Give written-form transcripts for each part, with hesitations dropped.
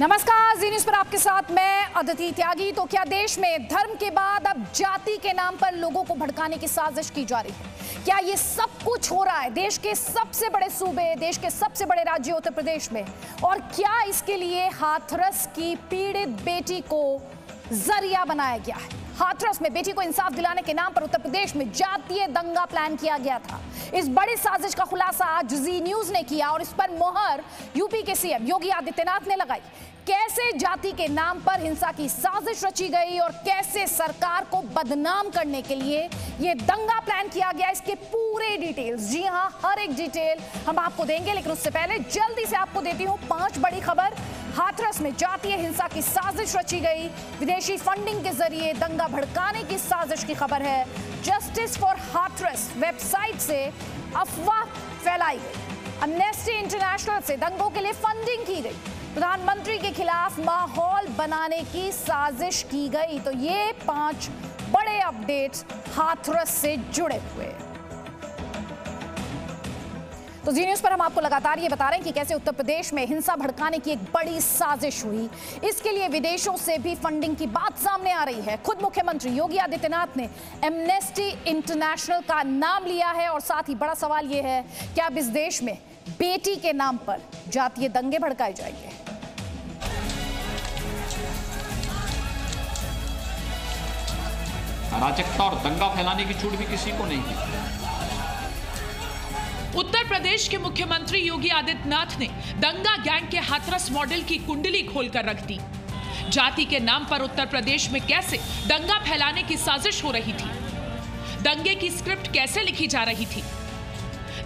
नमस्कार, जी न्यूज़ पर आपके साथ मैं अदिति त्यागी। तो क्या देश में धर्म के बाद अब जाति के नाम पर लोगों को भड़काने की साजिश की जा रही है? क्या ये सब कुछ हो रहा है देश के सबसे बड़े सूबे, देश के सबसे बड़े राज्य उत्तर प्रदेश में? और क्या इसके लिए हाथरस की पीड़ित बेटी को जरिया बनाया गया है? हाथरस में बेटी को इंसाफ दिलाने के नाम पर उत्तर प्रदेश में जातीय दंगा प्लान किया गया था। इस बड़ी साजिश का खुलासा आज जी न्यूज़ ने किया और इस पर मोहर यूपी के सीएम योगी आदित्यनाथ ने लगाई। कैसे जाति के नाम पर हिंसा की साजिश रची गई और कैसे सरकार को बदनाम करने के लिए ये दंगा प्लान किया गया, इसके पूरे डिटेल्स, जी हां, हर एक डिटेल हम आपको देंगे। लेकिन उससे पहले जल्दी से आपको देती हूं 5 बड़ी खबर। हाथरस में जातीय हिंसा की साजिश रची गई, विदेशी फंडिंग के जरिए दंगा भड़काने की साजिश की खबर है। जस्टिस फॉर हाथरस वेबसाइट से अफवाह फैलाई गई। एमनेस्टी इंटरनेशनल से दंगों के लिए फंडिंग की गई। प्रधानमंत्री के खिलाफ माहौल बनाने की साजिश की गई। तो ये 5 बड़े अपडेट्स हाथरस से जुड़े हुए। तो जी न्यूज़ पर हम आपको लगातार ये बता रहे हैं कि कैसे उत्तर प्रदेश में हिंसा भड़काने की एक बड़ी साजिश हुई। इसके लिए विदेशों से भी फंडिंग की बात सामने आ रही है। खुद मुख्यमंत्री योगी आदित्यनाथ ने एमनेस्टी इंटरनेशनल का नाम लिया है और साथ ही बड़ा सवाल ये है कि अब इस देश में बेटी के नाम पर जातीय दंगे भड़काए जाएंगे। अराजकता और दंगा फैलाने की छूट भी किसी को नहीं थी। उत्तर प्रदेश के मुख्यमंत्री योगी आदित्यनाथ ने दंगा गैंग के हाथरस मॉडल की कुंडली खोलकर रख दी। जाति के नाम पर उत्तर प्रदेश में कैसे दंगा फैलाने की साजिश हो रही थी, दंगे की स्क्रिप्ट कैसे लिखी जा रही थी,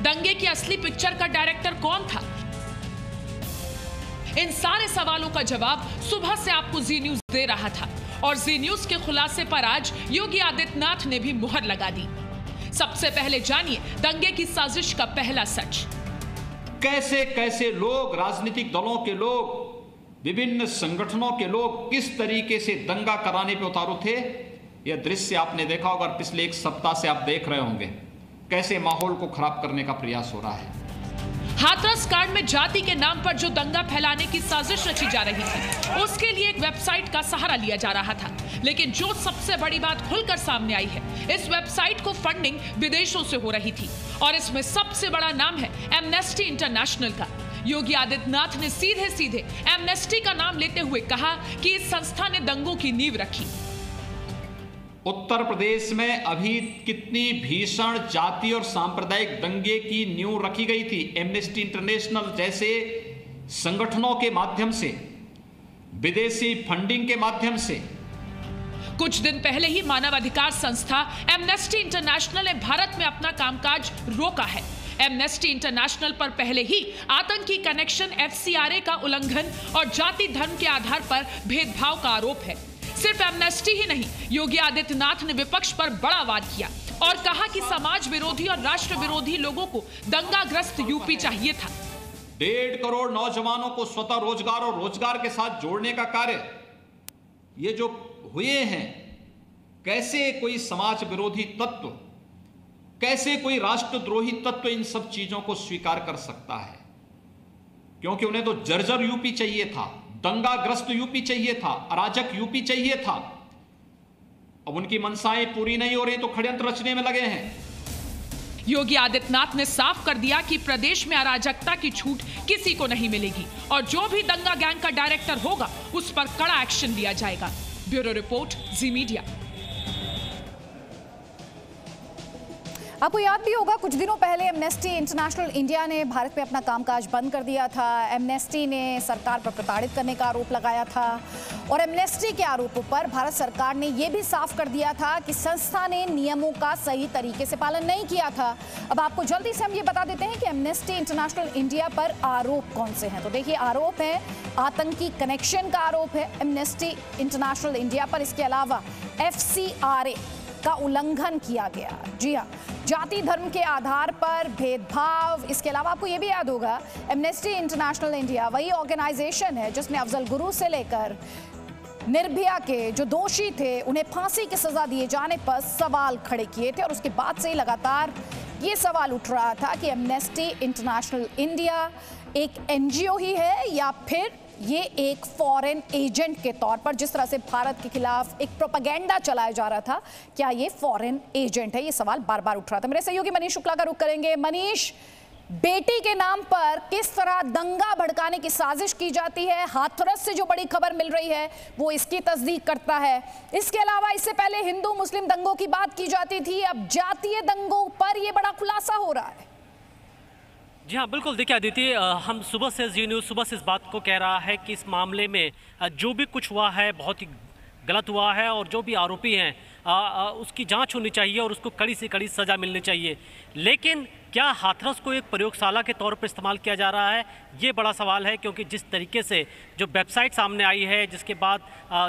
दंगे की असली पिक्चर का डायरेक्टर कौन था, इन सारे सवालों का जवाब सुबह से आपको जी न्यूज़ दे रहा था और जी न्यूज़ के खुलासे पर आज योगी आदित्यनाथ ने भी मुहर लगा दी। सबसे पहले जानिए दंगे की साजिश का पहला सच। कैसे कैसे लोग, राजनीतिक दलों के लोग, विभिन्न संगठनों के लोग किस तरीके से दंगा कराने पे उतारू थे, यह दृश्य आपने देखा होगा। पिछले 1 सप्ताह से आप देख रहे होंगे कैसे माहौल को खराब करने का प्रयास हो रहा है। हाथरस कांड में जाति के नाम पर जो दंगा फैलाने की साजिश रची जा रही थी, उसके लिए एक वेबसाइट का सहारा लिया जा रहा था। लेकिन जो सबसे बड़ी बात खुलकर सामने आई है, इस वेबसाइट को फंडिंग विदेशों से हो रही थी और इसमें सबसे बड़ा नाम है एमनेस्टी इंटरनेशनल का। योगी आदित्यनाथ ने सीधे सीधे एमनेस्टी का नाम लेते हुए कहा कि इस संस्था ने दंगों की नींव रखी। उत्तर प्रदेश में अभी कितनी भीषण जाति और सांप्रदायिक दंगे की नींव रखी गई थी एमनेस्टी इंटरनेशनल जैसे संगठनों के माध्यम से, विदेशी फंडिंग के माध्यम से। कुछ दिन पहले ही मानवाधिकार संस्था एमनेस्टी इंटरनेशनल ने भारत में अपना कामकाज रोका है। एमनेस्टी इंटरनेशनल पर पहले ही आतंकी कनेक्शन, FCRA का उल्लंघन और जाति धर्म के आधार पर भेदभाव का आरोप है। सिर्फ एमनेस्टी ही नहीं, योगी आदित्यनाथ ने विपक्ष पर बड़ा वार किया और कहा कि समाज विरोधी और राष्ट्र विरोधी लोगों को दंगाग्रस्त यूपी चाहिए था। 1.5 करोड़ नौजवानों को स्वतः रोजगार और रोजगार के साथ जोड़ने का कार्य ये जो हुए हैं, कैसे कोई समाज विरोधी तत्व, कैसे कोई राष्ट्रद्रोही तत्व इन सब चीजों को स्वीकार कर सकता है? क्योंकि उन्हें तो जर्जर यूपी चाहिए था, दंगाग्रस्त यूपी चाहिए था, अराजक यूपी चाहिए था। अब उनकी मनसाएं पूरी नहीं हो रही तो षड्यंत्र रचने में लगे हैं। योगी आदित्यनाथ ने साफ कर दिया कि प्रदेश में अराजकता की छूट किसी को नहीं मिलेगी और जो भी दंगा गैंग का डायरेक्टर होगा उस पर कड़ा एक्शन लिया जाएगा। ब्यूरो रिपोर्ट, जी मीडिया। आपको याद भी होगा कुछ दिनों पहले एमनेस्टी इंटरनेशनल इंडिया ने भारत में अपना कामकाज बंद कर दिया था। एमनेस्टी ने सरकार पर प्रताड़ित करने का आरोप लगाया था और एमनेस्टी के आरोपों पर भारत सरकार ने यह भी साफ कर दिया था कि संस्था ने नियमों का सही तरीके से पालन नहीं किया था। अब आपको जल्दी से हम ये बता देते हैं कि एमनेस्टी इंटरनेशनल इंडिया पर आरोप कौन से हैं। तो देखिए, आरोप है आतंकी कनेक्शन का आरोप है एमनेस्टी इंटरनेशनल इंडिया पर। इसके अलावा FCRA का उल्लंघन किया गया, जी हाँ, जाति धर्म के आधार पर भेदभाव। इसके अलावा आपको ये भी याद होगा एमनेस्टी इंटरनेशनल इंडिया वही ऑर्गेनाइजेशन है जिसने अफजल गुरु से लेकर निर्भया के जो दोषी थे उन्हें फांसी की सजा दिए जाने पर सवाल खड़े किए थे और उसके बाद से ही लगातार ये सवाल उठ रहा था कि एमनेस्टी इंटरनेशनल इंडिया एक NGO ही है या फिर ये एक फॉरेन एजेंट के तौर पर जिस तरह से भारत के खिलाफ एक प्रोपेगेंडा चलाया जा रहा था, क्या ये फॉरेन एजेंट है? ये सवाल बार बार उठ रहा था। मेरे सहयोगी मनीष शुक्ला का रुख करेंगे। मनीष, बेटी के नाम पर किस तरह दंगा भड़काने की साजिश की जाती है, हाथरस से जो बड़ी खबर मिल रही है वो इसकी तस्दीक करता है। इसके अलावा इससे पहले हिंदू मुस्लिम दंगों की बात की जाती थी, अब जातीय दंगों पर ये बड़ा खुलासा हो रहा है। जी हाँ, बिल्कुल। देखिए अदिति, हम सुबह से जी न्यूज़ सुबह से इस बात को कह रहा है कि इस मामले में जो भी कुछ हुआ है बहुत ही गलत हुआ है और जो भी आरोपी हैं उसकी जांच होनी चाहिए और उसको कड़ी से कड़ी सज़ा मिलनी चाहिए। लेकिन क्या हाथरस को एक प्रयोगशाला के तौर पर इस्तेमाल किया जा रहा है, ये बड़ा सवाल है। क्योंकि जिस तरीके से जो वेबसाइट सामने आई है, जिसके बाद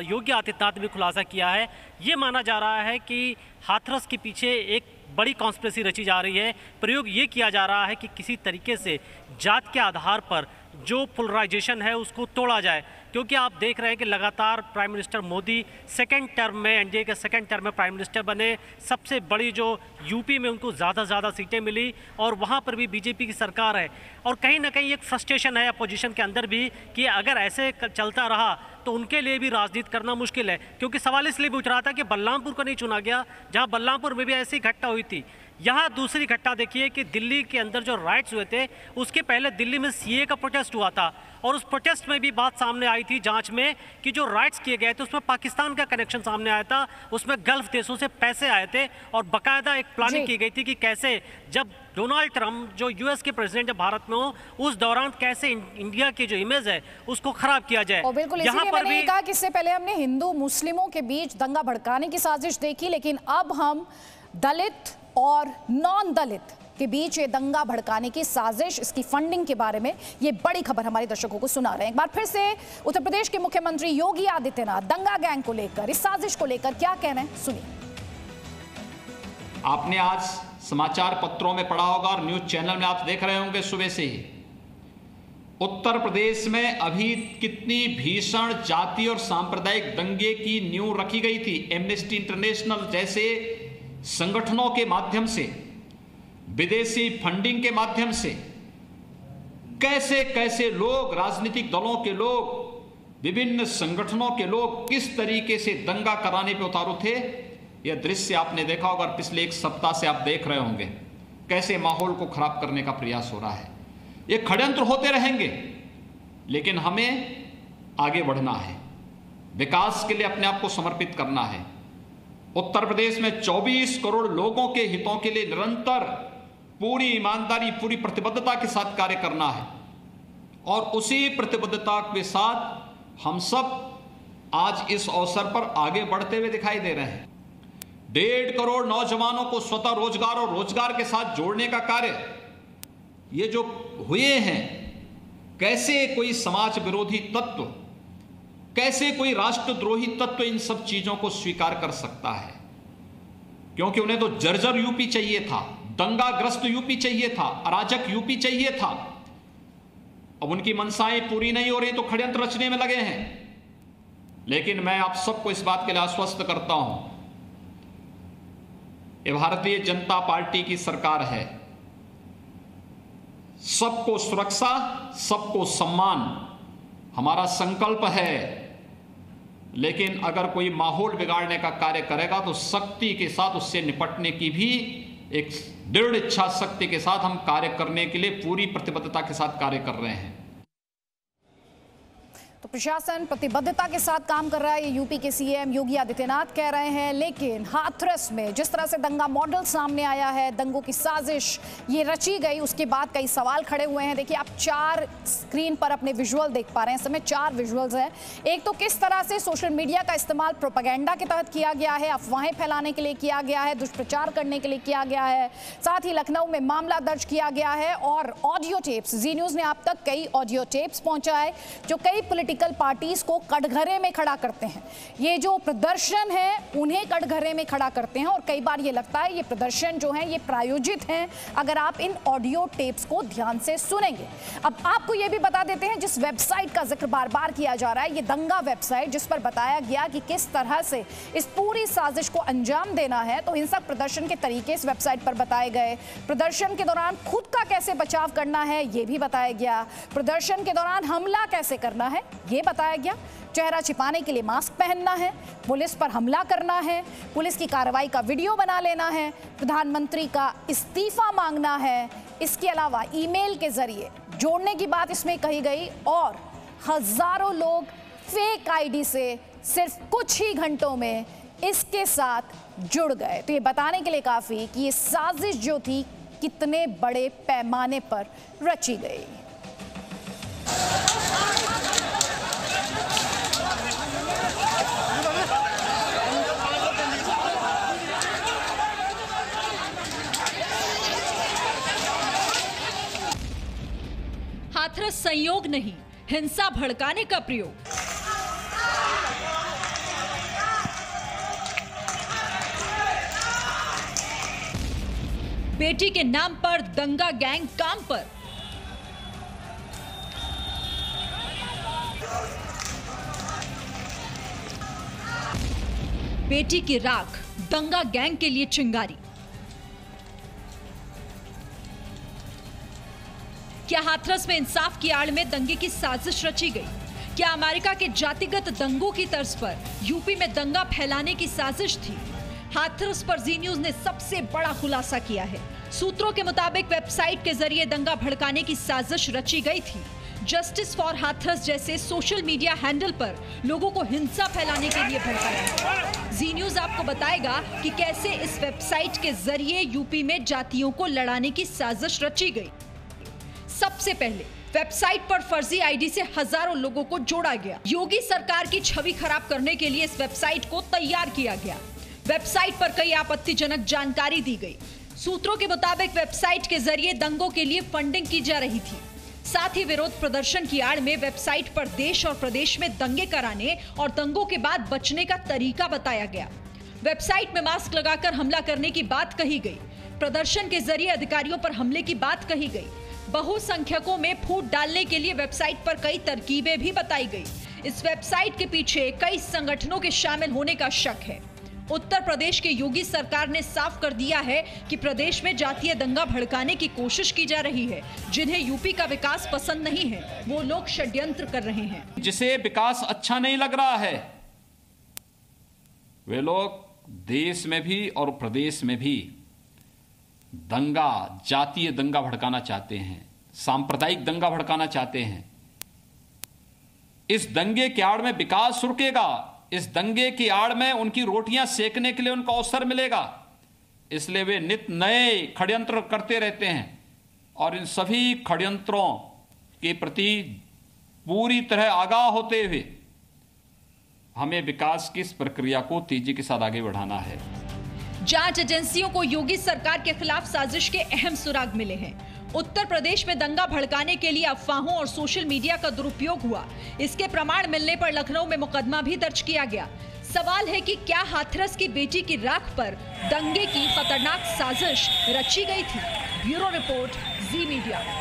योगी आदित्यनाथ ने भी खुलासा किया है, ये माना जा रहा है कि हाथरस के पीछे एक बड़ी कॉन्स्पिरेसी रची जा रही है। प्रयोग ये किया जा रहा है कि किसी तरीके से जात के आधार पर जो पोलराइजेशन है उसको तोड़ा जाए। क्योंकि आप देख रहे हैं कि लगातार prime minister Modi second term में, एनडीए के सेकंड टर्म में प्राइम मिनिस्टर बने। सबसे बड़ी जो यूपी में उनको ज़्यादा सीटें मिली और वहाँ पर भी बीजेपी की सरकार है। और कहीं ना कहीं एक फ्रस्ट्रेशन है अपोजिशन के अंदर भी कि अगर ऐसे चलता रहा तो उनके लिए भी राजनीति करना मुश्किल है। क्योंकि सवाल इसलिए भी उठ रहा था कि बलरामपुर को नहीं चुना गया, जहाँ बलरामपुर में भी ऐसी घटना हुई थी। यहाँ दूसरी घटना देखिए कि दिल्ली के अंदर जो राइट्स हुए थे, उसके पहले दिल्ली में सीए का प्रोटेस्ट हुआ था और उस प्रोटेस्ट में भी बात सामने आई थी जांच में कि जो राइट्स किए गए थे उसमें पाकिस्तान का कनेक्शन सामने आया था, उसमें गल्फ देशों से पैसे आए थे और बाकायदा एक प्लानिंग की गई थी कि कैसे जब डोनाल्ड ट्रंप जो यूएस के प्रेसिडेंट जब भारत में हो, उस दौरान कैसे इंडिया की जो इमेज है उसको खराब किया जाए। और बिल्कुल यहाँ पर भी कहा कि इससे पहले हमने हिंदू मुस्लिमों के बीच दंगा भड़काने की साजिश देखी, लेकिन अब हम दलित और नॉन दलित के बीच ये दंगा भड़काने की साजिश, इसकी फंडिंग के बारे में ये बड़ी खबर हमारे दर्शकों को सुना रहे हैं। एक बार फिर से उत्तर प्रदेश के मुख्यमंत्री योगी आदित्यनाथ दंगा गैंग को लेकर, इस साजिश को लेकर क्या कह रहे हैं, सुनिए। आपने आज समाचार पत्रों में पढ़ा होगा और न्यूज चैनल में आप देख रहे होंगे सुबह से ही, उत्तर प्रदेश में अभी कितनी भीषण जाति और सांप्रदायिक दंगे की नींव रखी गई थी। एमनेस्टी इंटरनेशनल जैसे संगठनों के माध्यम से, विदेशी फंडिंग के माध्यम से कैसे कैसे लोग, राजनीतिक दलों के लोग, विभिन्न संगठनों के लोग किस तरीके से दंगा कराने पे उतारू थे। यह दृश्य आपने देखा होगा, पिछले एक सप्ताह से आप देख रहे होंगे कैसे माहौल को खराब करने का प्रयास हो रहा है। ये षड्यंत्र होते रहेंगे, लेकिन हमें आगे बढ़ना है, विकास के लिए अपने आप को समर्पित करना है। उत्तर प्रदेश में 24 करोड़ लोगों के हितों के लिए निरंतर पूरी ईमानदारी, पूरी प्रतिबद्धता के साथ कार्य करना है और उसी प्रतिबद्धता के साथ हम सब आज इस अवसर पर आगे बढ़ते हुए दिखाई दे रहे हैं। 1.5 करोड़ नौजवानों को स्वतः रोजगार और रोजगार के साथ जोड़ने का कार्य ये जो हुए हैं, कैसे कोई समाज विरोधी तत्व, कैसे कोई राष्ट्रद्रोही तत्व इन सब चीजों को स्वीकार कर सकता है। क्योंकि उन्हें तो जर्जर यूपी चाहिए था, दंगाग्रस्त यूपी चाहिए था, अराजक यूपी चाहिए था। अब उनकी मनसाएं पूरी नहीं हो रही तो षड्यंत्र रचने में लगे हैं। लेकिन मैं आप सबको इस बात के लिए आश्वस्त करता हूं, ये भारतीय जनता पार्टी की सरकार है। सबको सुरक्षा, सबको सम्मान हमारा संकल्प है। लेकिन अगर कोई माहौल बिगाड़ने का कार्य करेगा तो सख्ती के साथ उससे निपटने की भी एक दृढ़ इच्छा शक्ति के साथ हम कार्य करने के लिए पूरी प्रतिबद्धता के साथ कार्य कर रहे हैं। तो प्रशासन प्रतिबद्धता के साथ काम कर रहा है, ये यूपी के सीएम योगी आदित्यनाथ कह रहे हैं। लेकिन हाथरस में जिस तरह से दंगा मॉडल सामने आया है, दंगों की साजिश ये रची गई, उसके बाद कई सवाल खड़े हुए हैं। देखिए, आप 4 स्क्रीन पर अपने विजुअल देख पा रहे हैं, इस समय 4 विजुअल्स हैं। एक तो किस तरह से सोशल मीडिया का इस्तेमाल प्रोपेगेंडा के तहत किया गया है, अफवाहें फैलाने के लिए किया गया है, दुष्प्रचार करने के लिए किया गया है। साथ ही लखनऊ में मामला दर्ज किया गया है और ऑडियो टेप्स, जी न्यूज़ ने आप तक कई ऑडियो टेप्स पहुंचाए जो कई पॉलिटिकल पार्टीज को कटघरे में खड़ा करते हैं। ये जो प्रदर्शन है उन्हें कटघरे में खड़ा करते हैं और कई बार ये लगता है ये प्रदर्शन जो है ये प्रायोजित हैं, अगर आप इन ऑडियो टेप्स को ध्यान से सुनेंगे। अब आपको ये भी बता देते हैं, जिस वेबसाइट का जिक्र बार बार किया जा रहा है, ये दंगा वेबसाइट, जिस पर बताया गया कि किस तरह से इस पूरी साजिश को अंजाम देना है, तो हिंसक प्रदर्शन के तरीके इस वेबसाइट पर बताए गए। प्रदर्शन के दौरान खुद का कैसे बचाव करना है ये भी बताया गया। प्रदर्शन के दौरान हमला कैसे करना है ये बताया गया। चेहरा छिपाने के लिए मास्क पहनना है, पुलिस पर हमला करना है, पुलिस की कार्रवाई का वीडियो बना लेना है, प्रधानमंत्री का इस्तीफा मांगना है, इसके अलावा ईमेल के जरिए जोड़ने की बात इसमें कही गई और हजारों लोग फेक आईडी से सिर्फ कुछ ही घंटों में इसके साथ जुड़ गए। तो ये बताने के लिए काफी कि ये साजिश जो थी कितने बड़े पैमाने पर रची गई। हाथरस संयोग नहीं, हिंसा भड़काने का प्रयोग। बेटी के नाम पर दंगा गैंग काम पर। बेटी की राख दंगा गैंग के लिए चिंगारी। क्या हाथरस में इंसाफ की आड़ में दंगे की साजिश रची गई? क्या अमेरिका के जातिगत दंगों की तर्ज पर यूपी में दंगा फैलाने की साजिश थी? हाथरस पर जी न्यूज ने सबसे बड़ा खुलासा किया है। सूत्रों के मुताबिक वेबसाइट के जरिए दंगा भड़काने की साजिश रची गई थी। जस्टिस फॉर हाथरस जैसे सोशल मीडिया हैंडल पर लोगों को हिंसा फैलाने के लिए भड़काया। जी न्यूज आपको बताएगा कि कैसे इस वेबसाइट के जरिए यूपी में जातियों को लड़ाने की साजिश रची गई। सबसे पहले वेबसाइट पर फर्जी आईडी से हजारों लोगों को जोड़ा गया। योगी सरकार की छवि खराब करने के लिए इस वेबसाइट को तैयार किया गया। वेबसाइट पर कई आपत्तिजनक जानकारी दी गई। सूत्रों के मुताबिक वेबसाइट के जरिए दंगों के लिए फंडिंग की जा रही थी। साथ ही विरोध प्रदर्शन की आड़ में वेबसाइट पर देश और प्रदेश में दंगे कराने और दंगों के बाद बचने का तरीका बताया गया। वेबसाइट में मास्क लगाकर हमला करने की बात कही गई। प्रदर्शन के जरिए अधिकारियों पर हमले की बात कही गई। बहुसंख्यकों में फूट डालने के लिए वेबसाइट पर कई तरकीबें भी बताई गई। इस वेबसाइट के पीछे कई संगठनों के शामिल होने का शक है। उत्तर प्रदेश के योगी सरकार ने साफ कर दिया है कि प्रदेश में जातीय दंगा भड़काने की कोशिश की जा रही है। जिन्हें यूपी का विकास पसंद नहीं है, वो लोग षड्यंत्र कर रहे हैं। जिसे विकास अच्छा नहीं लग रहा है, वे लोग देश में भी और प्रदेश में भी दंगा, जातीय दंगा भड़काना चाहते हैं, सांप्रदायिक दंगा भड़काना चाहते हैं। इस दंगे की आड़ में विकास रुकेगा, इस दंगे की आड़ में उनकी रोटियां सेकने के लिए उनको अवसर मिलेगा। इसलिए वे नित नए षड्यंत्र करते रहते हैं और इन सभी षड्यंत्रों के प्रति पूरी तरह आगाह होते हुए हमें विकास की इस प्रक्रिया को तेजी के साथ आगे बढ़ाना है। जांच एजेंसियों को योगी सरकार के खिलाफ साजिश के अहम सुराग मिले हैं। उत्तर प्रदेश में दंगा भड़काने के लिए अफवाहों और सोशल मीडिया का दुरुपयोग हुआ। इसके प्रमाण मिलने पर लखनऊ में मुकदमा भी दर्ज किया गया। सवाल है कि क्या हाथरस की बेटी की राख पर दंगे की खतरनाक साजिश रची गई थी? ब्यूरो रिपोर्ट, जी मीडिया।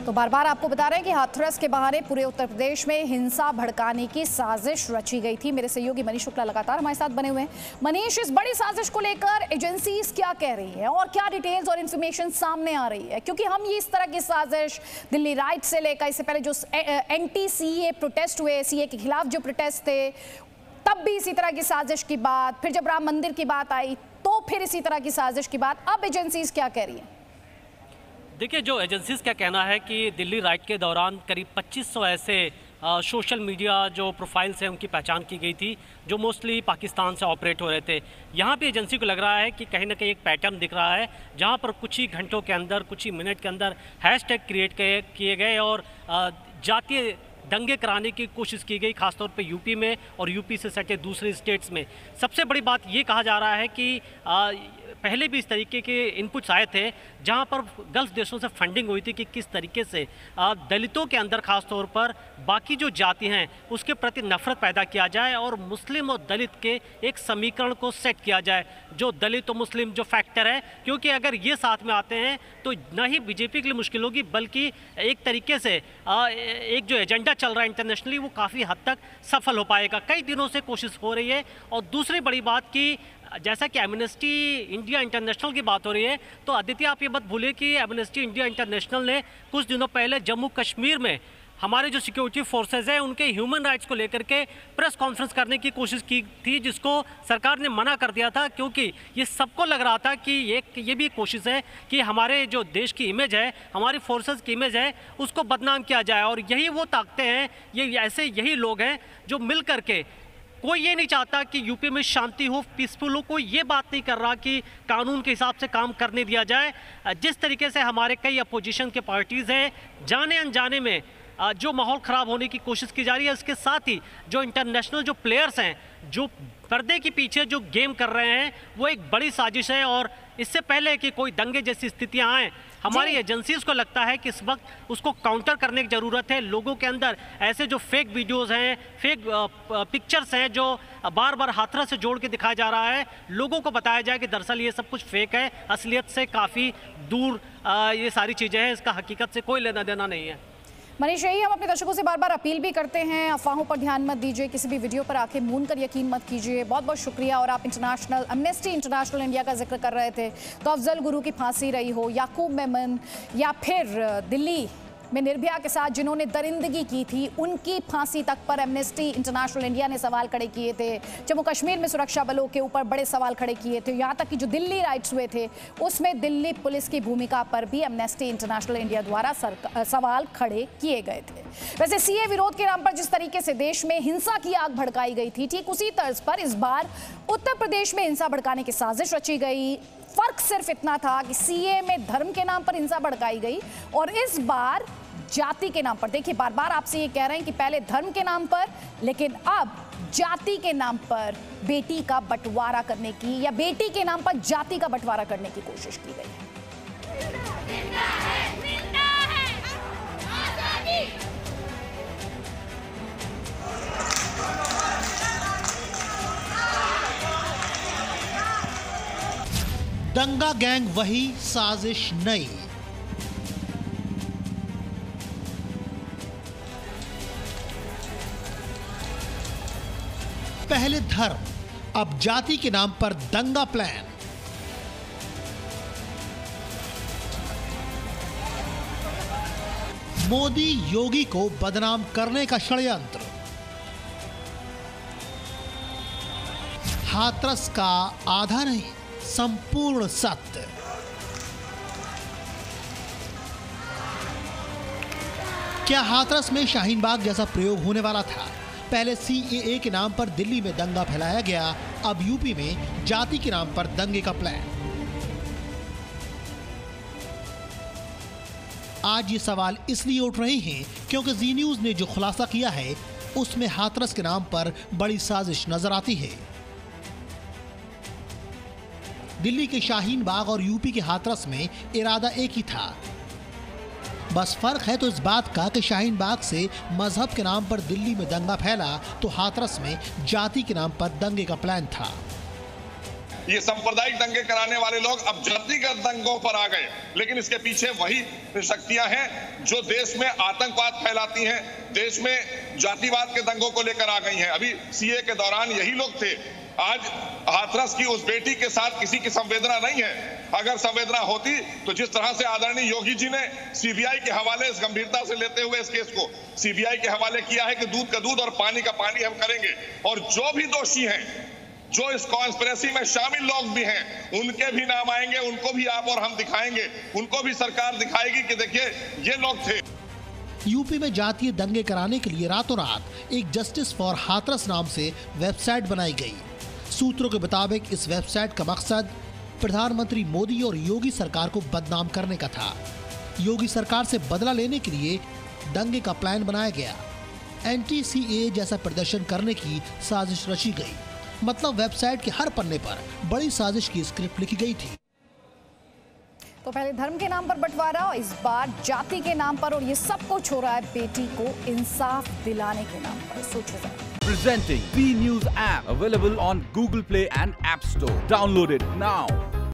तो बार बार आपको बता रहे हैं कि हाथरस के बहाने पूरे उत्तर प्रदेश में हिंसा भड़काने की साजिश रची गई थी। मेरे सहयोगी मनीष शुक्ला लगातार हमारे साथ बने हुए हैं। मनीष, इस बड़ी साजिश को लेकर एजेंसीज क्या कह रही है और क्या डिटेल्स और इंफॉर्मेशन सामने आ रही है? क्योंकि हम ये इस तरह की साजिश दिल्ली राइट से लेकर इससे पहले जो एंटी-सीए प्रोटेस्ट हुए, सीए के खिलाफ जो प्रोटेस्ट थे, तब भी इसी तरह की साजिश की बात, फिर जब राम मंदिर की बात आई तो फिर इसी तरह की साजिश की बात। अब एजेंसीज क्या कह रही है? देखिए, जो एजेंसीज का कहना है कि दिल्ली राइट के दौरान करीब 2500 ऐसे सोशल मीडिया जो प्रोफाइल्स हैं उनकी पहचान की गई थी जो मोस्टली पाकिस्तान से ऑपरेट हो रहे थे। यहाँ पे एजेंसी को लग रहा है कि कहीं ना कहीं एक पैटर्न दिख रहा है जहाँ पर कुछ ही घंटों के अंदर, कुछ ही मिनट के अंदर हैशटैग क्रिएट किए गए और जातीय दंगे कराने की कोशिश की गई, खासतौर पे यूपी में और यूपी से सटे दूसरे स्टेट्स में। सबसे बड़ी बात ये कहा जा रहा है कि पहले भी इस तरीके के इनपुट्स आए थे जहां पर गल्फ देशों से फंडिंग हुई थी कि किस तरीके से दलितों के अंदर खासतौर पर बाकी जो जाति हैं उसके प्रति नफरत पैदा किया जाए और मुस्लिम और दलित के एक समीकरण को सेट किया जाए, जो दलित और मुस्लिम जो फैक्टर है, क्योंकि अगर ये साथ में आते हैं तो न ही बीजेपी के लिए मुश्किल होगी बल्कि एक तरीके से एक जो एजेंडा मीडिया चल रहा है इंटरनेशनली, वो काफ़ी हद तक सफल हो पाएगा। कई दिनों से कोशिश हो रही है। और दूसरी बड़ी बात कि जैसा कि एमनेस्टी इंडिया इंटरनेशनल की बात हो रही है, तो आदित्य आप ये मत भूलिए कि एमनेस्टी इंडिया इंटरनेशनल ने कुछ दिनों पहले जम्मू कश्मीर में हमारे जो सिक्योरिटी फोर्सेज हैं उनके ह्यूमन राइट्स को लेकर के प्रेस कॉन्फ्रेंस करने की कोशिश की थी, जिसको सरकार ने मना कर दिया था, क्योंकि ये सबको लग रहा था कि ये भी कोशिश है कि हमारे जो देश की इमेज है, हमारी फोर्सेज की इमेज है, उसको बदनाम किया जाए। और यही वो ताकतें हैं, यही लोग हैं जो मिल करके, कोई ये नहीं चाहता कि यूपी में शांति हो, पीसफुल हो, कोई ये बात नहीं कर रहा कि कानून के हिसाब से काम करने दिया जाए। जिस तरीके से हमारे कई अपोजिशन के पार्टीज़ हैं, जाने अनजाने में जो माहौल ख़राब होने की कोशिश की जा रही है, इसके साथ ही जो इंटरनेशनल जो प्लेयर्स हैं, जो पर्दे के पीछे जो गेम कर रहे हैं, वो एक बड़ी साजिश है। और इससे पहले कि कोई दंगे जैसी स्थितियां आएँ, हमारी एजेंसीज को लगता है कि इस वक्त उसको काउंटर करने की ज़रूरत है। लोगों के अंदर ऐसे जो फेक वीडियोस हैं, फेक पिक्चर्स हैं, जो बार बार हाथरस से जोड़ के दिखाया जा रहा है, लोगों को बताया जाए कि दरअसल ये सब कुछ फेक है, असलियत से काफ़ी दूर ये सारी चीज़ें हैं, इसका हकीकत से कोई लेना देना नहीं है। मनीष, यही हम अपने दर्शकों से बार बार अपील भी करते हैं, अफवाहों पर ध्यान मत दीजिए, किसी भी वीडियो पर आंखें मूंद कर यकीन मत कीजिए। बहुत बहुत शुक्रिया। और आप एमनेस्टी इंटरनेशनल इंडिया का जिक्र कर रहे थे, तो अफजल गुरु की फांसी रही हो, याकूब मेमन, या फिर दिल्ली में निर्भया के साथ जिन्होंने दरिंदगी की थी, उनकी फांसी तक पर एमनेस्टी इंटरनेशनल इंडिया ने सवाल खड़े किए थे। जम्मू कश्मीर में सुरक्षा बलों के ऊपर बड़े सवाल खड़े किए थे। यहाँ तक कि जो दिल्ली राइट्स हुए थे, उसमें दिल्ली पुलिस की भूमिका पर भी एमनेस्टी इंटरनेशनल इंडिया द्वारा सवाल खड़े किए गए थे। वैसे सीए विरोध के नाम पर जिस तरीके से देश में हिंसा की आग भड़काई गई थी, ठीक उसी तर्ज पर इस बार उत्तर प्रदेश में हिंसा भड़काने की साजिश रची गई। फर्क सिर्फ इतना था कि सीए में धर्म के नाम पर हिंसा भड़काई गई और इस बार जाति के नाम पर। देखिए, बार बार आपसे ये कह रहे हैं कि पहले धर्म के नाम पर, लेकिन अब जाति के नाम पर बेटी का बंटवारा करने की, या बेटी के नाम पर जाति का बंटवारा करने की कोशिश की गई है। दंगा गैंग वही, साजिश नई। पहले धर्म, अब जाति के नाम पर दंगा प्लान। मोदी योगी को बदनाम करने का षड्यंत्र। हाथरस का आधा नहीं, संपूर्ण सत्य। क्या हाथरस में शाहीन बाग जैसा प्रयोग होने वाला था? पहले सीएए के नाम पर दिल्ली में दंगा फैलाया गया, अब यूपी में जाति के नाम पर दंगे का प्लान। आज ये सवाल इसलिए उठ रहे हैं क्योंकि जी न्यूज ने जो खुलासा किया है, उसमें हाथरस के नाम पर बड़ी साजिश नजर आती है। दिल्ली के शाहीन बाग और यूपी के हाथरस में इरादा एक ही था, बस फर्क है तो इस बात का कि शाहीन बाग से मजहब के नाम पर दिल्ली में दंगा फैला, तो हाथरस में जाति के नाम पर दंगे का प्लान था। ये सांप्रदायिक दंगे कराने वाले लोग अब जातिगत दंगों पर आ गए, लेकिन इसके पीछे वही शक्तियां हैं जो देश में आतंकवाद फैलाती हैं, देश में जातिवाद के दंगों को लेकर आ गई हैं। अभी सीए के दौरान यही लोग थे। आज हाथरस की उस बेटी के साथ किसी की संवेदना नहीं है। अगर संवेदना होती तो जिस तरह से आदरणीय योगी जी ने सीबीआई के हवाले, इस गंभीरता से लेते हुए इस केस को सीबीआई के हवाले किया है कि दूध का दूध और पानी का पानी हम करेंगे, और जो भी दोषी हैं, जो इस कॉन्स्पिरेसी में शामिल लोग भी हैं, उनके भी नाम आएंगे, उनको भी आप और हम दिखाएंगे, उनको भी सरकार दिखाएगी कि देखिए ये लोग थे। यूपी में जातीय दंगे कराने के लिए रातों रात एक जस्टिस फॉर हाथरस नाम से वेबसाइट बनाई गई। सूत्रों के मुताबिक इस वेबसाइट का मकसद प्रधानमंत्री मोदी और योगी सरकार को बदनाम करने का था। योगी सरकार से बदला लेने के लिए दंगे का प्लान बनाया गया। एंटी सीए जैसा प्रदर्शन करने की साजिश रची गई। मतलब वेबसाइट के हर पन्ने पर बड़ी साजिश की स्क्रिप्ट लिखी गई थी। तो पहले धर्म के नाम पर बंटवारा, इस बार जाति के नाम पर, और ये सब कुछ हो रहा है बेटी को इंसाफ दिलाने के नाम पर। सोचो जरा। Presenting B News app, available on Google Play and App Store. Download it now.